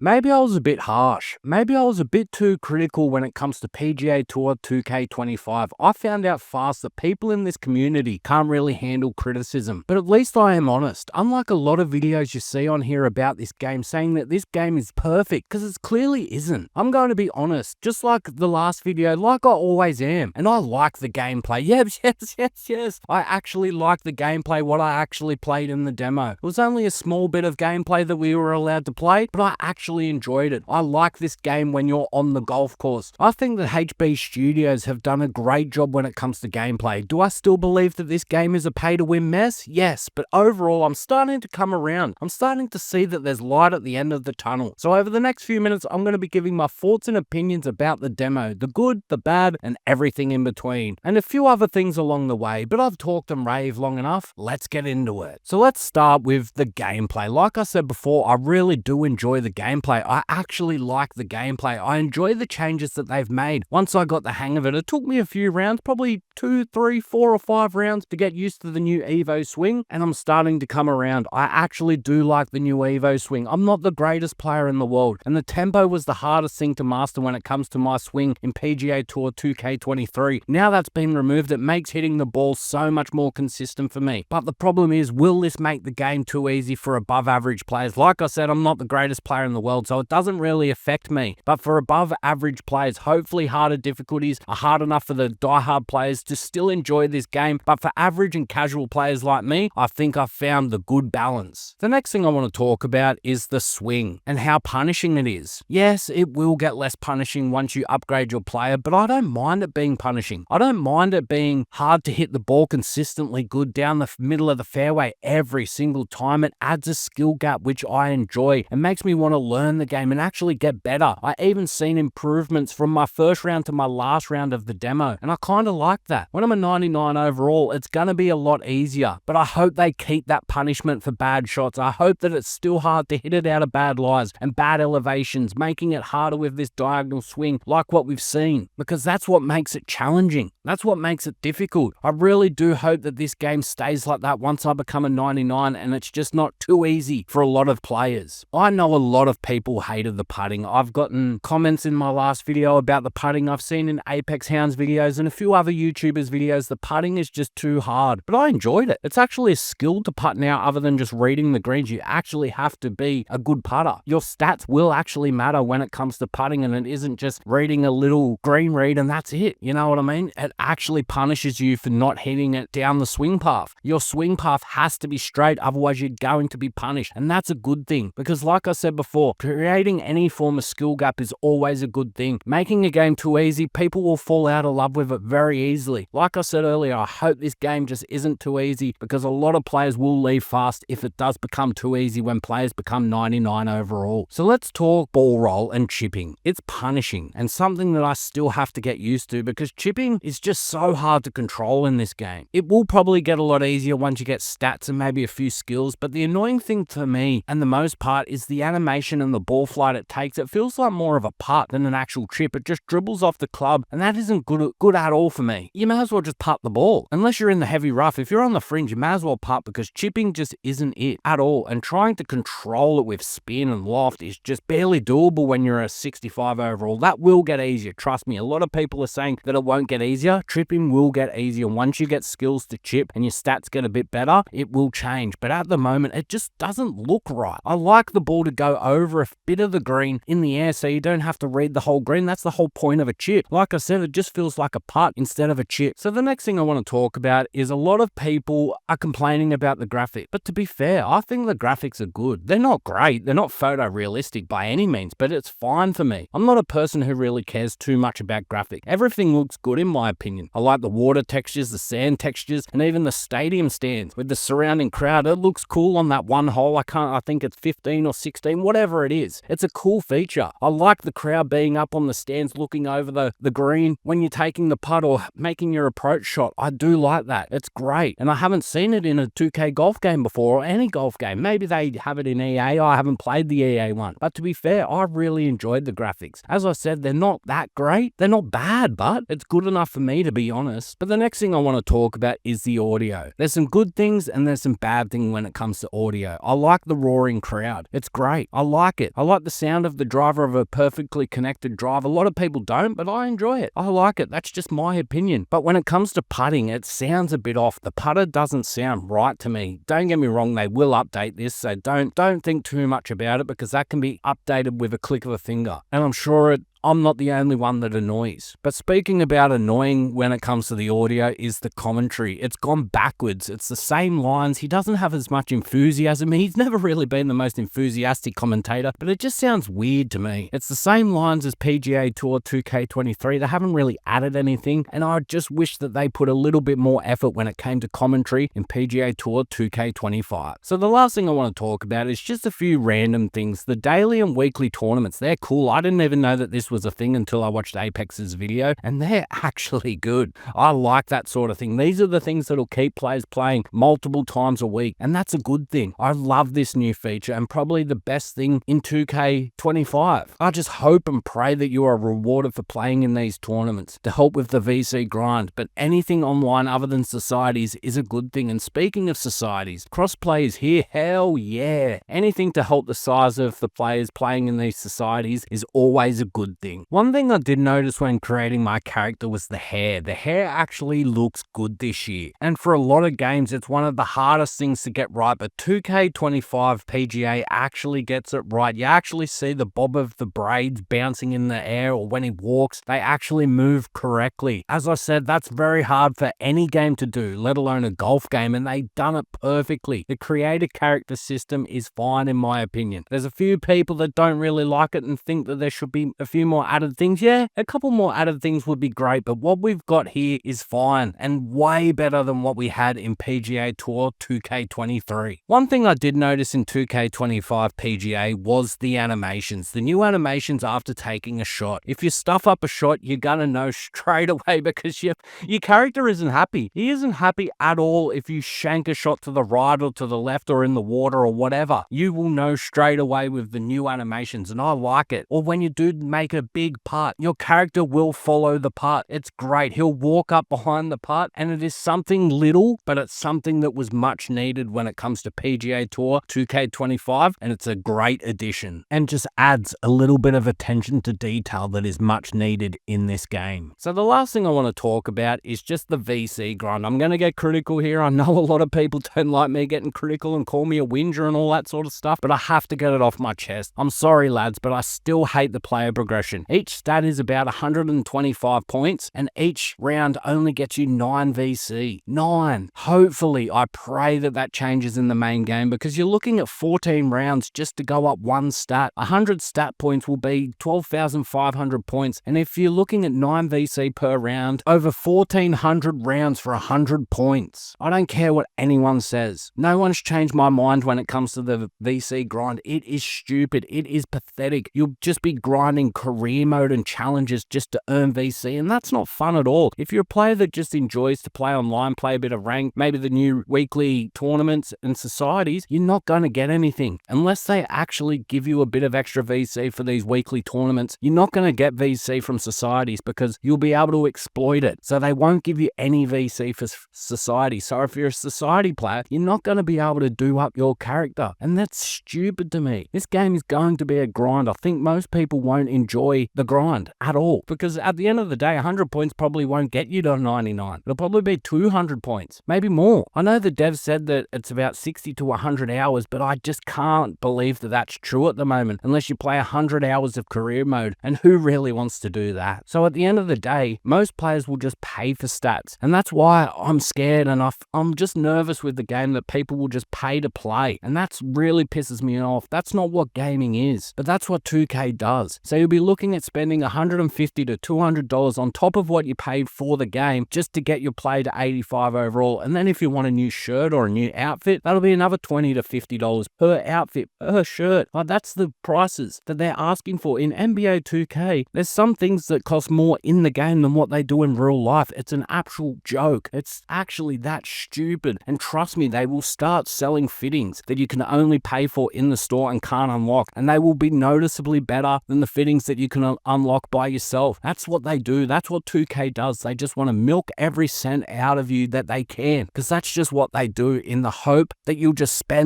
Maybe I was a bit harsh. Maybe I was a bit too critical when it comes to PGA Tour 2K25. I found out fast that people in this community can't really handle criticism. But at least I am honest. Unlike a lot of videos you see on here about this game saying that this game is perfect, because it clearly isn't. I'm going to be honest, just like the last video, like I always am. And I like the gameplay. Yes. I actually like the gameplay, what I actually played in the demo. It was only a small bit of gameplay that we were allowed to play, but I actually enjoyed it. I like this game when you're on the golf course. I think that HB Studios have done a great job when it comes to gameplay. Do I still believe that this game is a pay-to-win mess? Yes, but overall, I'm starting to come around. I'm starting to see that there's light at the end of the tunnel. So over the next few minutes, I'm going to be giving my thoughts and opinions about the demo, the good, the bad, and everything in between, and a few other things along the way, but I've talked and raved long enough. Let's get into it. So let's start with the gameplay. Like I said before, I really do enjoy the gameplay. I actually like the gameplay. I enjoy the changes that they've made. Once I got the hang of it, it took me a few rounds, probably 2, 3, 4 or 5 rounds to get used to the new Evo swing, and I'm starting to come around. I actually do like the new Evo swing. I'm not the greatest player in the world, and the tempo was the hardest thing to master when it comes to my swing in PGA Tour 2K23. Now that's been removed, it makes hitting the ball so much more consistent for me. But the problem is, will this make the game too easy for above average players? Like I said, I'm not the greatest player in the world, so it doesn't really affect me. But for above average players, hopefully harder difficulties are hard enough for the diehard players to still enjoy this game. But for average and casual players like me, I think I've found the good balance. The next thing I want to talk about is the swing and how punishing it is. Yes, it will get less punishing once you upgrade your player, but I don't mind it being punishing. I don't mind it being hard to hit the ball consistently good down the middle of the fairway every single time. It adds a skill gap which I enjoy and makes me want to learn the game and actually get better. I even seen improvements from my first round to my last round of the demo, and I kind of like that. When I'm a 99 overall, it's going to be a lot easier, but I hope they keep that punishment for bad shots. I hope that it's still hard to hit it out of bad lies and bad elevations, making it harder with this diagonal swing like what we've seen, because that's what makes it challenging. That's what makes it difficult. I really do hope that this game stays like that once I become a 99 and it's just not too easy for a lot of players. I know a lot of people hated the putting. I've gotten comments in my last video about the putting. I've seen in Apex Hounds videos and a few other YouTubers videos, the putting is just too hard, but I enjoyed it. It's actually a skill to putt now other than just reading the greens. You actually have to be a good putter. Your stats will actually matter when it comes to putting, and it isn't just reading a little green read and that's it. You know what I mean? It actually punishes you for not hitting it down the swing path. Your swing path has to be straight, otherwise you're going to be punished, and that's a good thing, because like I said before, creating any form of skill gap is always a good thing. Making a game too easy, people will fall out of love with it very easily. Like I said earlier, I hope this game just isn't too easy, because a lot of players will leave fast if it does become too easy when players become 99 overall. So let's talk ball roll and chipping. It's punishing and something that I still have to get used to, because chipping is just so hard to control in this game. It will probably get a lot easier once you get stats and maybe a few skills, but the annoying thing for me and the most part is the animation and the ball flight it takes. It feels like more of a putt than an actual chip. It just dribbles off the club, and that isn't good at all for me. You may as well just putt the ball. Unless you're in the heavy rough, if you're on the fringe, you may as well putt, because chipping just isn't it at all, and trying to control it with spin and loft is just barely doable when you're a 65 overall. That will get easier, trust me. A lot of people are saying that it won't get easier. Chipping will get easier. Once you get skills to chip and your stats get a bit better, it will change, but at the moment it just doesn't look right. I like the ball to go over a bit of the green in the air so you don't have to read the whole green. That's the whole point of a chip. Like I said, it just feels like a putt instead of a chip. So the next thing I want to talk about is a lot of people are complaining about the graphic, but to be fair, I think the graphics are good. They're not great, they're not photorealistic by any means, but it's fine for me. I'm not a person who really cares too much about graphic. Everything looks good in my opinion. I like the water textures, the sand textures, and even the stadium stands with the surrounding crowd. It looks cool on that one hole. I think it's 15 or 16, whatever it is. It's a cool feature. I like the crowd being up on the stands looking over the green when you're taking the putt or making your approach shot. I do like that. It's great. And I haven't seen it in a 2K golf game before, or any golf game. Maybe they have it in EA. I haven't played the EA one. But to be fair, I really enjoyed the graphics. As I said, they're not that great. They're not bad, but it's good enough for me, to be honest. But the next thing I want to talk about is the audio. There's some good things and there's some bad things when it comes to audio. I like the roaring crowd. It's great. I like like it. I like the sound of the driver of a perfectly connected drive. A lot of people don't, but I enjoy it. I like it. That's just my opinion. But when it comes to putting, it sounds a bit off. The putter doesn't sound right to me. Don't get me wrong, they will update this, so don't think too much about it, because that can be updated with a click of a finger. And I'm sure I'm not the only one that annoys. But speaking about annoying when it comes to the audio is the commentary. It's gone backwards. It's the same lines. He doesn't have as much enthusiasm. He's never really been the most enthusiastic commentator, but it just sounds weird to me. It's the same lines as PGA Tour 2K23. They haven't really added anything, and I just wish that they put a little bit more effort when it came to commentary in PGA Tour 2K25. So the last thing I want to talk about is just a few random things. The daily and weekly tournaments, they're cool. I didn't even know that this was a thing until I watched Apex's video, and they're actually good. I like that sort of thing. These are the things that'll keep players playing multiple times a week, and that's a good thing. I love this new feature, and probably the best thing in 2K25. I just hope and pray that you are rewarded for playing in these tournaments to help with the VC grind, but anything online other than societies is a good thing. And speaking of societies, crossplay is here. Hell yeah. Anything to help the size of the players playing in these societies is always a good thing. One thing I did notice when creating my character was the hair. The hair actually looks good this year, and for a lot of games it's one of the hardest things to get right, but 2K25 PGA actually gets it right. You actually see the bob of the braids bouncing in the air, or when he walks, they actually move correctly. As I said, that's very hard for any game to do, let alone a golf game, and they've done it perfectly. The creator character system is fine in my opinion. There's a few people that don't really like it and think that there should be a few more added things. Yeah, a couple more added things would be great, but what we've got here is fine and way better than what we had in PGA Tour 2K23. One thing I did notice in 2K25 PGA was the animations. The new animations after taking a shot. If you stuff up a shot, you're gonna know straight away, because your character isn't happy. He isn't happy at all if you shank a shot to the right or to the left or in the water or whatever. You will know straight away with the new animations, and I like it. Or when you do make a big putt, your character will follow the putt. It's great. He'll walk up behind the putt, and it is something little, but it's something that was much needed when it comes to PGA Tour 2K25, and it's a great addition and just adds a little bit of attention to detail that is much needed in this game. So the last thing I want to talk about is just the VC grind. I'm going to get critical here. I know a lot of people don't like me getting critical and call me a whinger and all that sort of stuff, but I have to get it off my chest. I'm sorry lads, but I still hate the player progression. Each stat is about 125 points, and each round only gets you 9 VC. 9. Hopefully, I pray that that changes in the main game, because you're looking at 14 rounds just to go up one stat. 100 stat points will be 12,500 points, and if you're looking at 9 VC per round, over 1,400 rounds for 100 points. I don't care what anyone says. No one's changed my mind when it comes to the VC grind. It is stupid. It is pathetic. You'll just be grinding career mode and challenges just to earn VC, and that's not fun at all. If you're a player that just enjoys to play online, play a bit of rank, maybe the new weekly tournaments and societies, you're not going to get anything. Unless they actually give you a bit of extra VC for these weekly tournaments, you're not going to get VC from societies, because you'll be able to exploit it. So they won't give you any VC for society. So if you're a society player, you're not going to be able to do up your character, and that's stupid to me. This game is going to be a grind. I think most people won't enjoy the grind at all, because at the end of the day, 100 points probably won't get you to 99. It'll probably be 200 points, maybe more. I know the dev said that it's about 60 to 100 hours, but I just can't believe that that's true at the moment, unless you play 100 hours of career mode, and who really wants to do that? So at the end of the day, most players will just pay for stats, and that's why I'm scared, and I'm just nervous with the game that people will just pay to play, and that's really pisses me off. That's not what gaming is, but that's what 2K does. So you'll be looking at spending $150 to $200 on top of what you paid for the game just to get your play to 85 overall, and then if you want a new shirt or a new outfit, that'll be another $20 to $50 per outfit, per shirt. Like, that's the prices that they're asking for. In NBA 2K, there's some things that cost more in the game than what they do in real life. It's an actual joke. It's actually that stupid, and trust me, they will start selling fittings that you can only pay for in the store and can't unlock, and they will be noticeably better than the fittings that you can unlock by yourself. That's what they do. That's what 2K does. They just want to milk every cent out of you that they can, because that's just what they do, in the hope that you'll just spend,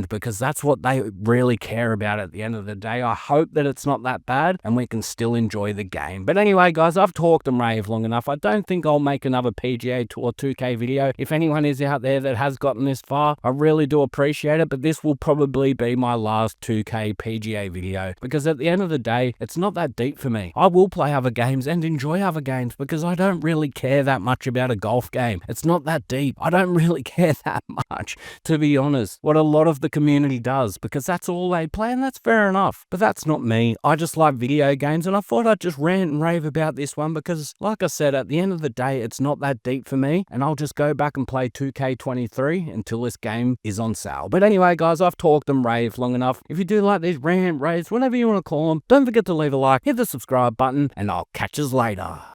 because that's what they really care about at the end of the day. I hope that it's not that bad and we can still enjoy the game. But anyway, guys, I've talked and raved long enough. I don't think I'll make another PGA Tour 2K video. If anyone is out there that has gotten this far, I really do appreciate it, but this will probably be my last 2K PGA video, because at the end of the day, it's not that deep for me. I will play other games and enjoy other games, because I don't really care that much about a golf game. It's not that deep. I don't really care that much, to be honest, what a lot of the community does, because that's all they play, and that's fair enough. But that's not me. I just like video games, and I thought I'd just rant and rave about this one, because like I said, at the end of the day, it's not that deep for me, and I'll just go back and play 2K23 until this game is on sale. But anyway, guys, I've talked and raved long enough. If you do like these rant, raves, whatever you want to call them, don't forget to leave a like, hit the subscribe button, and I'll catch us later.